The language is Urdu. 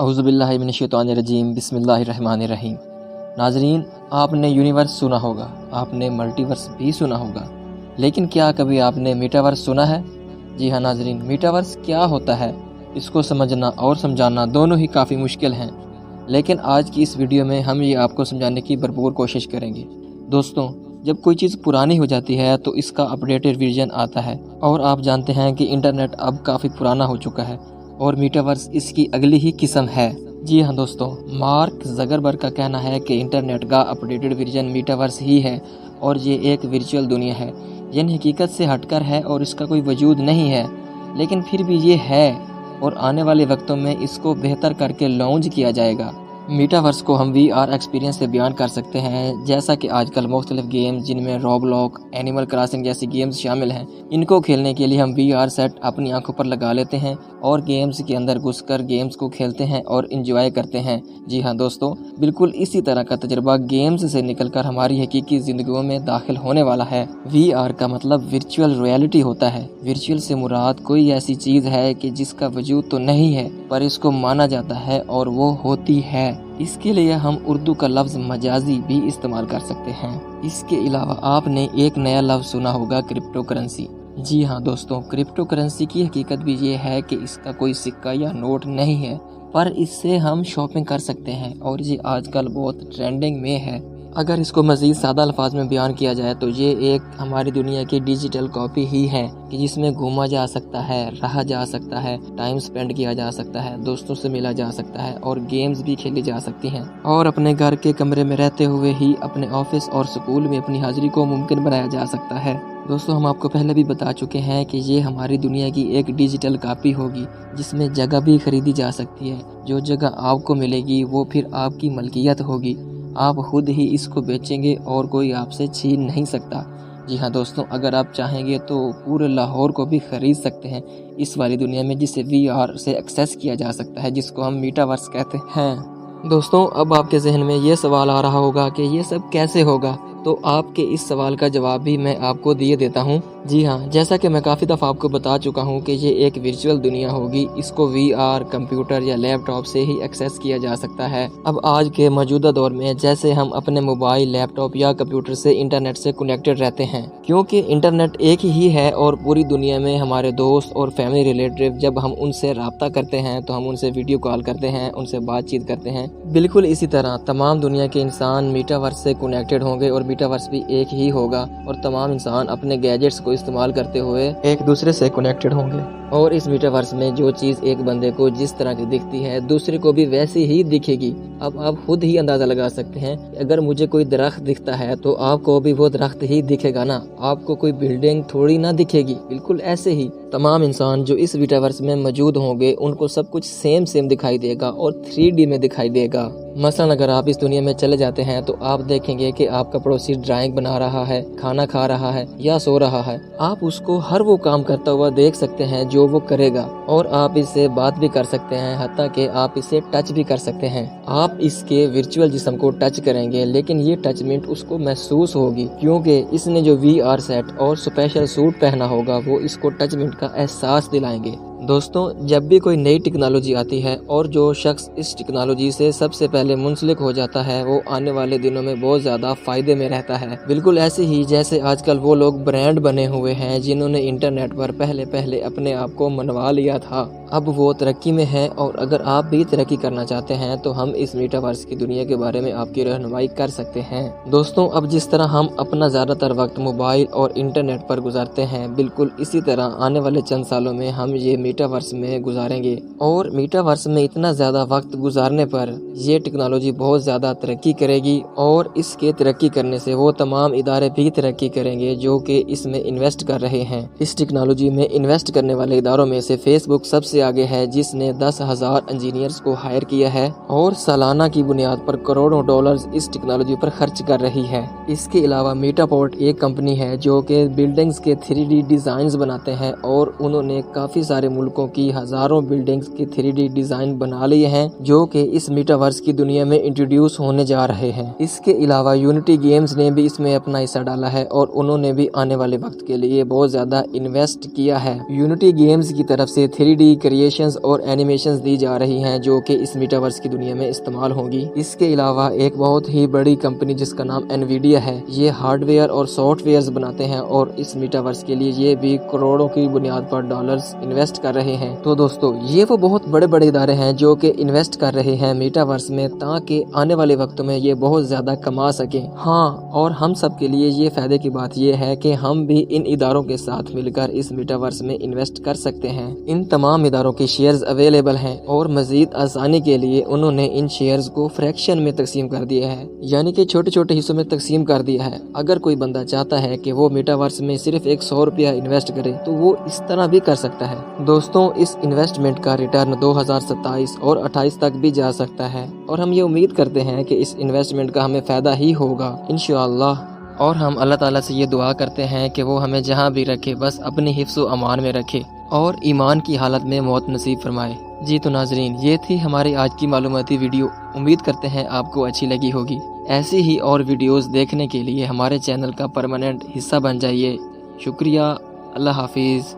اعوذ باللہ من الشیطان الرجیم، بسم اللہ الرحمن الرحیم۔ ناظرین، آپ نے یونیورس سنا ہوگا، آپ نے ملٹی ورس بھی سنا ہوگا، لیکن کیا کبھی آپ نے میٹاورس سنا ہے؟ جی ہاں ناظرین، میٹاورس کیا ہوتا ہے، اس کو سمجھنا اور سمجھانا دونوں ہی کافی مشکل ہیں، لیکن آج کی اس ویڈیو میں ہم یہ آپ کو سمجھانے کی بھرپور کوشش کریں گے۔ دوستوں، جب کوئی چیز پرانی ہو جاتی ہے تو اس کا اپڈیٹڈ ورژن آتا ہے، اور آپ جانتے ہیں کہ انٹرنیٹ اب کافی پرانا ہو چکا ہے اور میٹاورس اس کی اگلی ہی قسم ہے۔ جی ہاں دوستوں، مارک زکربرگ کا کہنا ہے کہ انٹرنیٹ کا اپڈیٹڈ ورژن میٹاورس ہی ہے، اور یہ ایک ورچوئل دنیا ہے، یعنی حقیقت سے ہٹ کر ہے اور اس کا کوئی وجود نہیں ہے، لیکن پھر بھی یہ ہے، اور آنے والے وقتوں میں اس کو بہتر کر کے لانچ کیا جائے گا۔ میٹاورس کو ہم وی آر ایکسپیرینس سے بیان کر سکتے ہیں، جیسا کہ آج کل مختلف گیمز جن میں روبلاک، اینیمل کراسنگ جیسی گیمز شامل ہیں، ان کو کھیلنے کے لیے ہم وی آر سیٹ اپنی آنکھوں پر لگا لیتے ہیں اور گیمز کے اندر گھس کر گیمز کو کھیلتے ہیں اور انجوائے کرتے ہیں۔ جی ہاں دوستوں، بالکل اسی طرح کا تجربہ گیمز سے نکل کر ہماری حقیقی زندگیوں میں داخل ہونے والا ہے۔ وی آر کا مطلب ورچوئل ریئلٹی ہوتا ہے۔ ورچوئل سے مراد کوئی ایسی چیز ہے کہ جس کا وجود تو نہیں ہے پر اس کو مانا جاتا ہے اور وہ ہوتی ہے۔ اس کے لیے ہم اردو کا لفظ مجازی بھی استعمال کر سکتے ہیں۔ اس کے علاوہ آپ نے ایک نیا لفظ سنا ہوگا، کرپٹو کرنسی۔ جی ہاں دوستوں، کرپٹو کرنسی کی حقیقت بھی یہ ہے کہ اس کا کوئی سکہ یا نوٹ نہیں ہے، پر اس سے ہم شاپنگ کر سکتے ہیں، اور یہ آج کل بہت ٹرینڈنگ میں ہے۔ اگر اس کو مزید سادہ الفاظ میں بیان کیا جائے تو یہ ایک ہماری دنیا کی ڈیجیٹل کاپی ہی ہے، کہ جس میں گھوما جا سکتا ہے، رہا جا سکتا ہے، ٹائم سپینڈ کیا جا سکتا ہے، دوستوں سے ملا جا سکتا ہے، اور گیمز بھی کھیلی جا سکتی ہیں، اور اپنے گھر کے کمرے میں رہتے ہوئے ہی اپنے آفس اور سکول میں اپنی حاضری کو ممکن بنایا جا سکتا ہے۔ دوستوں، ہم آپ کو پہلے بھی بتا چکے ہیں کہ یہ ہماری دنیا کی ایک ڈیجیٹل کاپی ہوگی، جس میں جگہ بھی خریدی جا سکتی ہے۔ جو جگہ آپ کو ملے گی وہ پھر آپ کی ملکیت ہوگی، آپ خود ہی اس کو بیچیں گے اور کوئی آپ سے چھین نہیں سکتا۔ جی ہاں دوستوں، اگر آپ چاہیں گے تو پورے لاہور کو بھی خرید سکتے ہیں اس والی دنیا میں، جسے وی آر سے ایکسیس کیا جا سکتا ہے، جس کو ہم میٹاورس کہتے ہیں۔ دوستوں، اب آپ کے ذہن میں یہ سوال آ رہا ہوگا کہ یہ سب کیسے ہوگا، تو آپ کے اس سوال کا جواب بھی میں آپ کو دیے دیتا ہوں۔ جی ہاں، جیسا کہ میں کافی دفعہ آپ کو بتا چکا ہوں کہ یہ ایک ورچوئل دنیا ہوگی، اس کو وی آر، کمپیوٹر یا لیپ ٹاپ سے ہی ایکسیس کیا جا سکتا ہے۔ اب آج کے موجودہ دور میں جیسے ہم اپنے موبائل، لیپ ٹاپ یا کمپیوٹر سے انٹرنیٹ سے کنیکٹڈ رہتے ہیں، کیونکہ انٹرنیٹ ایک ہی ہے، اور پوری دنیا میں ہمارے دوست اور فیملی ریلیٹیو جب ہم ان سے رابطہ کرتے ہیں تو ہم ان سے ویڈیو کال کرتے ہیں، ان سے بات چیت کرتے ہیں۔ بالکل اسی طرح تمام دنیا کے انسان میٹاورس سے کنیکٹڈ ہوں گے، اور میٹاورس بھی ایک ہی ہوگا، اور تمام انسان اپنے گیجٹس کو استعمال کرتے ہوئے ایک دوسرے سے کنیکٹڈ ہوں گے، اور اس میٹاورس میں جو چیز ایک بندے کو جس طرح کی دکھتی ہے دوسرے کو بھی ویسی ہی دکھے گی۔ اب آپ خود ہی اندازہ لگا سکتے ہیں کہ اگر مجھے کوئی درخت دکھتا ہے تو آپ کو بھی وہ درخت ہی دکھے گا نا، آپ کو کوئی بلڈنگ تھوڑی نہ دکھے گی۔ بالکل ایسے ہی تمام انسان جو اس میٹاورس میں موجود ہوں گے ان کو سب کچھ سیم دکھائی دے گا اور 3D میں دکھائی دے گا۔ مثلا اگر آپ اس دنیا میں چلے جاتے ہیں تو آپ دیکھیں گے کہ آپ کا پڑوسی ڈرائنگ بنا رہا ہے، کھانا کھا رہا ہے یا سو رہا ہے، آپ اس کو ہر وہ کام کرتا ہوا دیکھ سکتے ہیں جو وہ کرے گا، اور آپ اس سے بات بھی کر سکتے ہیں، حتیٰ کہ آپ اسے ٹچ بھی کر سکتے ہیں۔ آپ اس کے ورچوئل جسم کو ٹچ کریں گے، لیکن یہ ٹچمنٹ اس کو محسوس ہوگی، کیونکہ اس نے جو وی آر سیٹ اور اسپیشل سوٹ پہنا ہوگا وہ اس کو ٹچمنٹ کا احساس دلائیں گے۔ دوستوں، جب بھی کوئی نئی ٹیکنالوجی آتی ہے اور جو شخص اس ٹیکنالوجی سے سب سے پہلے منسلک ہو جاتا ہے وہ آنے والے دنوں میں بہت زیادہ فائدے میں رہتا ہے۔ بالکل ایسے ہی جیسے آج کل وہ لوگ برانڈ بنے ہوئے ہیں جنہوں نے انٹرنیٹ پر پہلے اپنے آپ کو منوا لیا تھا، اب وہ ترقی میں ہے، اور اگر آپ بھی ترقی کرنا چاہتے ہیں تو ہم اس میٹاورس کی دنیا کے بارے میں آپ کی رہنمائی کر سکتے ہیں۔ دوستوں، اب جس طرح ہم اپنا زیادہ تر وقت موبائل اور انٹرنیٹ پر گزارتے ہیں، بالکل اسی طرح آنے والے چند سالوں میں ہم یہ میٹاورس میں گزاریں گے، اور میٹاورس میں اتنا زیادہ وقت گزارنے پر یہ ٹیکنالوجی بہت زیادہ ترقی کرے گی، اور اس کے ترقی کرنے سے وہ تمام ادارے بھی ترقی کریں گے جو کہ اس میں انویسٹ کر رہے ہیں۔ اس ٹیکنالوجی میں انویسٹ کرنے والے اداروں میں سے فیس بک سب سے آگے ہے، جس نے 10,000 انجینئرز کو ہائر کیا ہے اور سالانہ کی بنیاد پر کروڑوں ڈالرز اس ٹیکنالوجی پر خرچ کر رہی ہے۔ اس کے علاوہ میٹا پورٹ ایک کمپنی ہے جو کہ بلڈنگز کے 3D ڈیزائنز بناتے ہیں، اور انہوں نے کافی سارے ملک ملکوں کی ہزاروں بلڈنگز کی 3D ڈیزائن بنا لیے ہیں جو کہ اس میٹاورس کی دنیا میں انٹروڈیوس ہونے جا رہے ہیں۔ اس کے علاوہ یونٹی گیمز نے بھی اس میں اپنا حصہ ڈالا ہے اور انہوں نے بھی آنے والے وقت کے لیے بہت زیادہ انویسٹ کیا ہے۔ یونٹی گیمز کی طرف سے 3D کریشنز اور اینیمیشنز دی جا رہی ہیں جو کہ اس میٹاورس کی دنیا میں استعمال ہوں گی۔ اس کے علاوہ ایک بہت ہی بڑی کمپنی جس کا نام انویڈیا ہے، یہ ہارڈ ویئر اور سافٹ ویئرز بناتے ہیں اور اس میٹاورس کے لیے یہ بھی کروڑوں کی بنیاد پر ڈالرز انویسٹ کر رہے ہیں۔ تو دوستو یہ وہ بہت بڑے بڑے ادارے ہیں جو کہ انویسٹ کر رہے ہیں میٹاورس میں تاکہ آنے والے وقت میں یہ بہت زیادہ کما سکیں۔ ہاں، اور ہم سب کے لیے یہ فائدے کی بات یہ ہے کہ ہم بھی ان اداروں کے ساتھ مل کر اس میٹاورس میں انویسٹ کر سکتے ہیں۔ ان تمام اداروں کے شیئرز اویلیبل ہیں اور مزید آسانی کے لیے انہوں نے ان شیئرز کو فریکشن میں تقسیم کر دیا ہے، یعنی کہ چھوٹے چھوٹے حصوں میں تقسیم کر دیا ہے۔ اگر کوئی بندہ چاہتا ہے کہ وہ میٹاورس میں صرف 100 روپیہ انویسٹ کرے تو وہ اس طرح بھی کر سکتا ہے۔ دوستوں اس انویسٹمنٹ کا ریٹرن 2027 اور 28 تک بھی جا سکتا ہے اور ہم یہ امید کرتے ہیں کہ اس انویسٹمنٹ کا ہمیں فائدہ ہی ہوگا انشاءاللہ۔ اور ہم اللہ تعالیٰ سے یہ دعا کرتے ہیں کہ وہ ہمیں جہاں بھی رکھے بس اپنی حفظ و امان میں رکھے اور ایمان کی حالت میں موت نصیب فرمائے۔ جی تو ناظرین یہ تھی ہماری آج کی معلوماتی ویڈیو، امید کرتے ہیں آپ کو اچھی لگی ہوگی۔ ایسی ہی اور ویڈیوز دیکھنے کے لیے ہمارے چینل کا پرماننٹ حصہ بن جائیے۔ شکریہ، اللہ حافظ۔